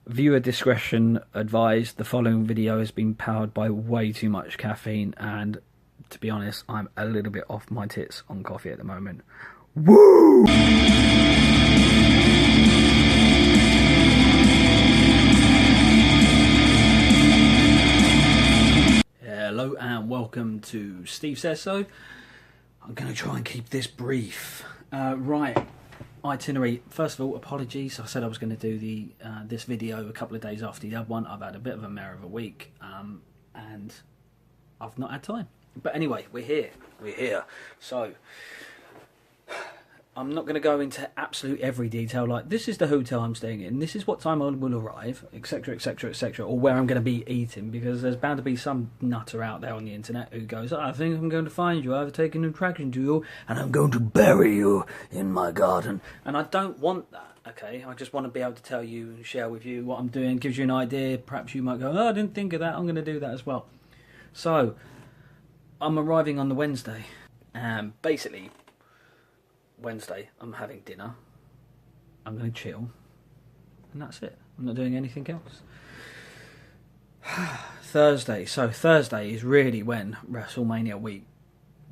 Viewer discretion advised. The following video has been powered by way too much caffeine, and to be honest, I'm a little bit off my tits on coffee at the moment. Woo! Hello and welcome to Steve Says So. I'm going to try and keep this brief. Right. Itinerary. First of all, apologies. I said I was going to do this video a couple of days after the other one. I've had a bit of a mare of a week, and I've not had time. But anyway, we're here. We're here. So I'm not going to go into absolute every detail. Like, this is the hotel I'm staying in. This is what time I will arrive, etc., etc., etc., or where I'm going to be eating, because there's bound to be some nutter out there on the internet who goes, "I think I'm going to find you. I've taken an attraction to you, and I'm going to bury you in my garden." And I don't want that. Okay, I just want to be able to tell you and share with you what I'm doing. Gives you an idea. Perhaps you might go, "Oh, I didn't think of that. I'm going to do that as well." So I'm arriving on the Wednesday, and basically Wednesday I'm having dinner, I'm going to chill, and that's it. I'm not doing anything else. Thursday. So Thursday is really when Wrestlemania week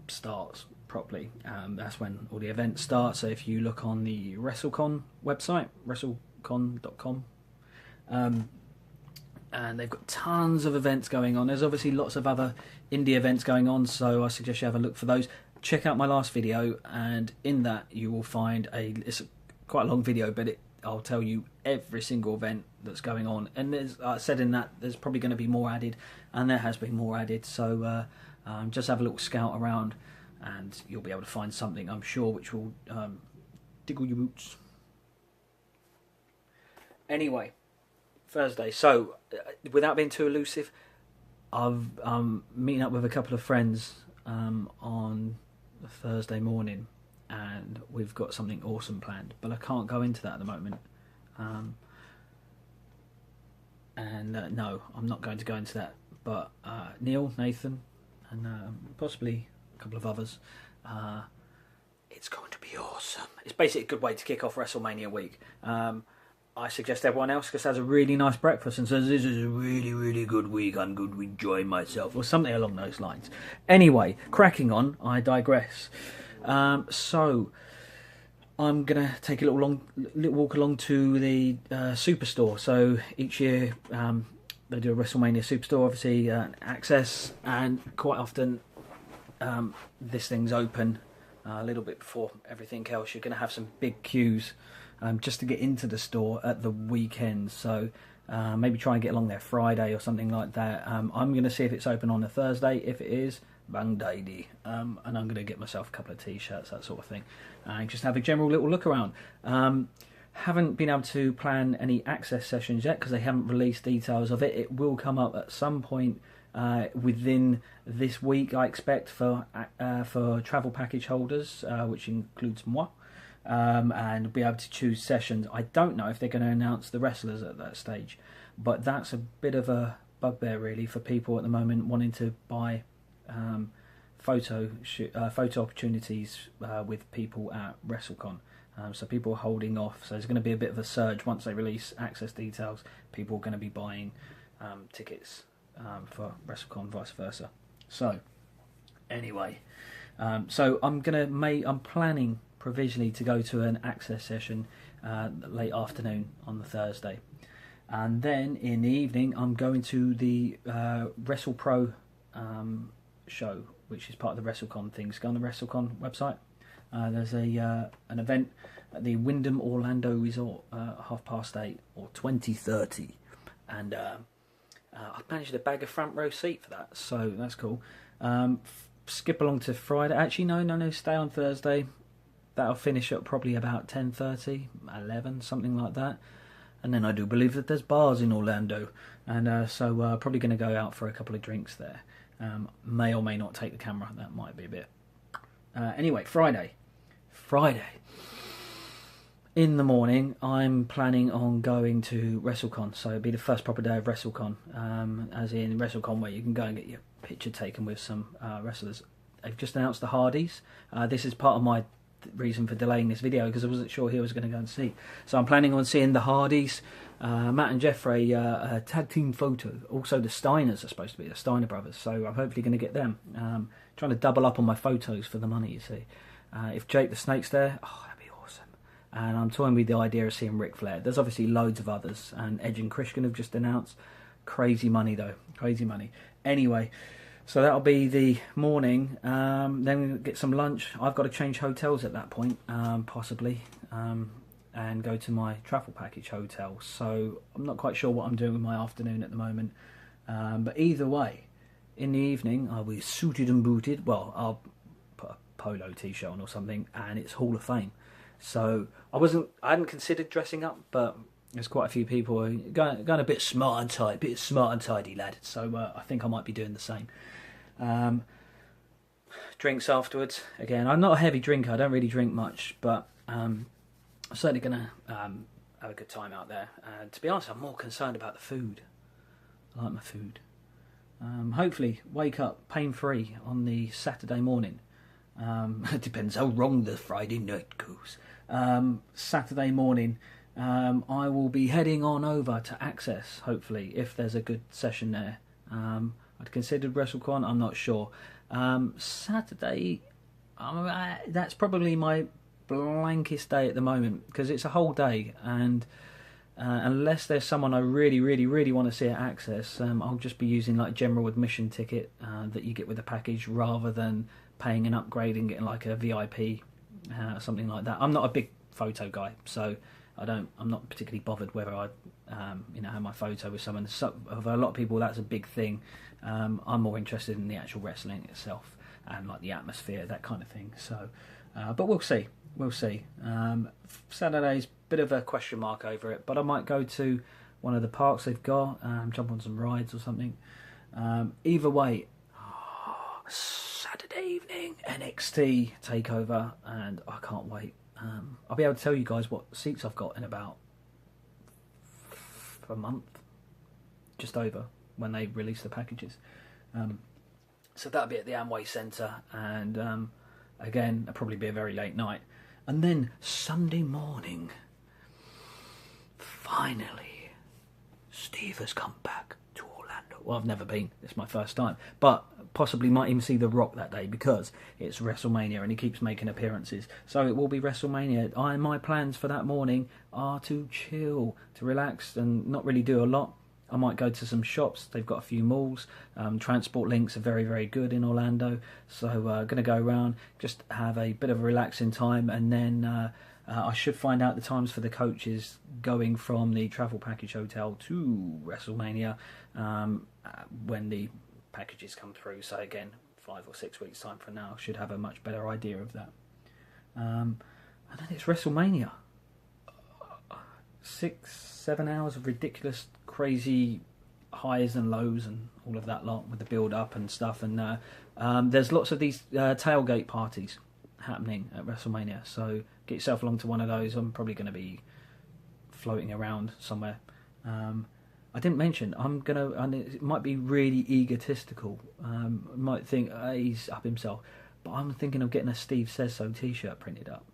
starts properly. That's when all the events start. So if you look on the WrestleCon website, wrestlecon.com, and they've got tons of events going on. There's obviously lots of other indie events going on, so I suggest you have a look for those. Check out my last video, and in that you will find it's quite a long video, but I'll tell you every single event that's going on. And there's, I said in that, there's probably going to be more added, and there has been more added. So just have a little scout around, and you'll be able to find something, I'm sure, which will tickle your boots. Anyway, Thursday. So without being too elusive, I'm meeting up with a couple of friends on Thursday morning, and we've got something awesome planned, but I can't go into that at the moment. No, I'm not going to go into that, but Neil, Nathan, and possibly a couple of others, it's going to be awesome. It's basically a good way to kick off WrestleMania week. I suggest everyone else just has a really nice breakfast and says, "This is a really, really good week. I'm going to enjoy myself," or something along those lines. Anyway, cracking on. I digress. So I'm gonna take a little walk along to the Superstore. So each year they do a WrestleMania Superstore, obviously access, and quite often this thing's open a little bit before everything else. You're gonna have some big queues. Just to get into the store at the weekend, so maybe try and get along there Friday or something like that. I'm going to see if it's open on a Thursday. If it is, bang daddy, and I'm going to get myself a couple of t-shirts, that sort of thing, and just have a general little look around. Haven't been able to plan any access sessions yet because they haven't released details of it. It will come up at some point within this week, I expect, for travel package holders, which includes moi. And be able to choose sessions. I don't know if they're going to announce the wrestlers at that stage, but that's a bit of a bugbear really for people at the moment wanting to buy photo opportunities with people at WrestleCon. So people are holding off. So there's going to be a bit of a surge once they release access details. People are going to be buying tickets for WrestleCon, vice versa. So anyway, so I'm planning provisionally to go to an access session late afternoon on the Thursday, and then in the evening I'm going to the WrestlePro show, which is part of the WrestleCon things. Go on the WrestleCon website. There's an event at the Wyndham Orlando Resort at 8:30 or 20:30, and I've managed to bag a front row seat for that, so that's cool. Skip along to Friday. Actually, no, stay on Thursday. That'll finish at probably about 10:30, 11, something like that. And then I do believe that there's bars in Orlando. And so probably going to go out for a couple of drinks there. May or may not take the camera. That might be a bit. Anyway, Friday. In the morning, I'm planning on going to WrestleCon. So it'll be the first proper day of WrestleCon. As in WrestleCon, where you can go and get your picture taken with some wrestlers. They've just announced the Hardys. This is part of my reason for delaying this video, because I wasn't sure who I was going to go and see. So I'm planning on seeing the Hardys, Matt and Jeffrey a tag team photo. Also, the Steiners are supposed to be the Steiner brothers, so I'm hopefully going to get them. Trying to double up on my photos for the money, you see. If Jake the Snake's there, oh, that'd be awesome. And I'm toying with the idea of seeing Ric Flair. There's obviously loads of others, and Edge and Christian have just announced. Crazy money, though. Crazy money. Anyway, so that'll be the morning. Then we'll get some lunch. I've got to change hotels at that point, possibly. And go to my travel package hotel. So I'm not quite sure what I'm doing with my afternoon at the moment. But either way, in the evening, I'll be suited and booted. Well, I'll put a polo t-shirt on or something, and it's Hall of Fame. So I hadn't considered dressing up, but there's quite a few people who are going a bit smart and tidy, lad. So I think I might be doing the same. Drinks afterwards. Again, I'm not a heavy drinker. I don't really drink much, but I'm certainly going to have a good time out there. And to be honest, I'm more concerned about the food. I like my food. Hopefully, wake up pain-free on the Saturday morning. It depends how wrong the Friday night goes. Saturday morning, I will be heading on over to Access, hopefully, if there's a good session there. I'd considered WrestleCon, I'm not sure. Saturday, that's probably my blankest day at the moment, because it's a whole day, and unless there's someone I really, really, really want to see at Access, I'll just be using like a general admission ticket that you get with the package, rather than paying an upgrade and getting like a VIP, something like that. I'm not a big photo guy, so I'm not particularly bothered whether I have my photo with someone. So, for a lot of people, that's a big thing. I'm more interested in the actual wrestling itself and like the atmosphere, that kind of thing. So, but we'll see. Saturday's bit of a question mark over it, but I might go to one of the parks they've got, jump on some rides or something. Either way, Saturday evening NXT takeover, and I can't wait. I'll be able to tell you guys what seats I've got in about a month, just over, when they release the packages. So that'll be at the Amway Centre, and again, it'll probably be a very late night. And then Sunday morning, finally, Steve has come back to Orlando. Well, I've never been. It's my first time. But possibly might even see The Rock that day, because it's WrestleMania and he keeps making appearances. So it will be WrestleMania. My plans for that morning are to chill, to relax and not really do a lot. I might go to some shops. They've got a few malls. Transport links are very, very good in Orlando. So going to go around, just have a bit of a relaxing time. And then I should find out the times for the coaches going from the travel package hotel to WrestleMania when the packages come through. So again, 5 or 6 weeks time from now, I should have a much better idea of that. And then it's WrestleMania. 6-7 hours of ridiculous, crazy highs and lows and all of that lot with the build up and stuff. And there's lots of these tailgate parties happening at WrestleMania, so get yourself along to one of those. I'm probably going to be floating around somewhere. I didn't mention and it might be really egotistical. Might think he's up himself, but I'm thinking of getting a Steve Says So t-shirt printed up.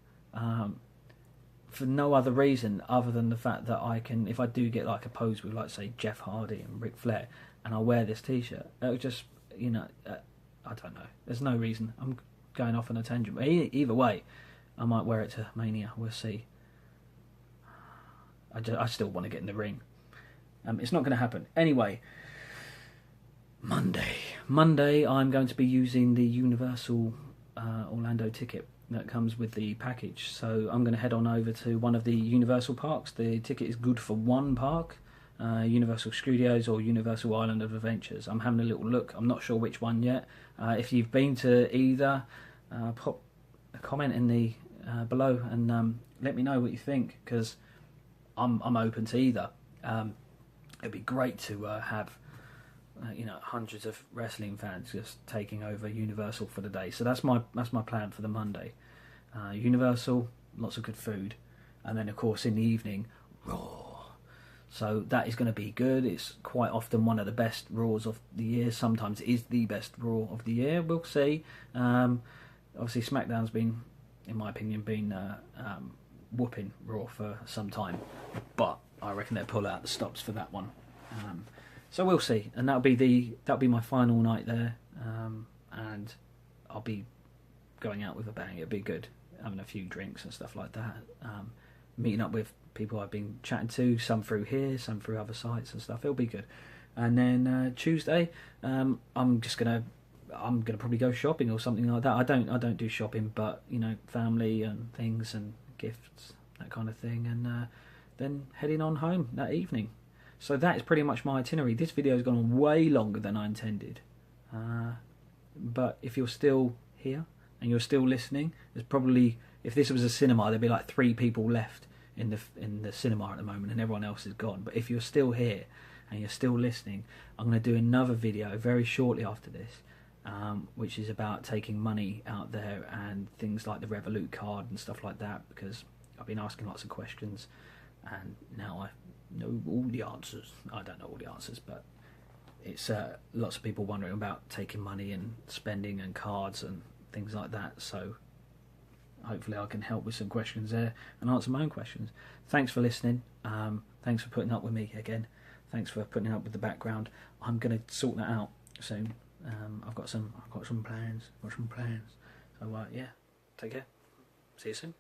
For no other reason other than the fact that I can, if I do get like a pose with, like, say, Jeff Hardy and Ric Flair, and I wear this t-shirt, it'll just, I don't know. There's no reason. I'm going off on a tangent. But either way, I might wear it to Mania. We'll see. I still want to get in the ring. It's not going to happen. Anyway, Monday, I'm going to be using the Universal Orlando ticket that comes with the package. So I'm going to head on over to one of the Universal parks. The ticket is good for one park, Universal Studios or Universal Island of Adventures. I'm having a little look. I'm not sure which one yet. If you've been to either, pop a comment in the below and let me know what you think, because I'm open to either. It'd be great to have hundreds of wrestling fans just taking over Universal for the day. So that's my plan for the Monday. Universal, lots of good food, and then of course in the evening, Raw. So that is going to be good. It's quite often one of the best Raws of the year. Sometimes it is the best Raw of the year. We'll see. Obviously SmackDown's been, in my opinion, whooping Raw for some time, but I reckon they'll pull out the stops for that one. So we'll see, and that'll be my final night there, and I'll be going out with a bang. It'll be good, having a few drinks and stuff like that, meeting up with people I've been chatting to, some through here, some through other sites and stuff. It'll be good. And then Tuesday, I'm gonna probably go shopping or something like that. I don't do shopping, but you know, family and things and gifts, that kind of thing, and then heading on home that evening. So that is pretty much my itinerary. This video has gone on way longer than I intended, but if you're still here and you're still listening, there's probably, if this was a cinema, there'd be like 3 people left in the cinema at the moment, and everyone else is gone. But if you're still here and you're still listening, I'm going to do another video very shortly after this, which is about taking money out there and things like the Revolut card and stuff like that, because I've been asking lots of questions and now I know all the answers. I don't know all the answers, but it's lots of people wondering about taking money and spending and cards and things like that. So hopefully I can help with some questions there and answer my own questions. Thanks for listening. Thanks for putting up with me again. Thanks for putting up with the background. I'm going to sort that out soon. I've got some plans. So yeah, take care. See you soon.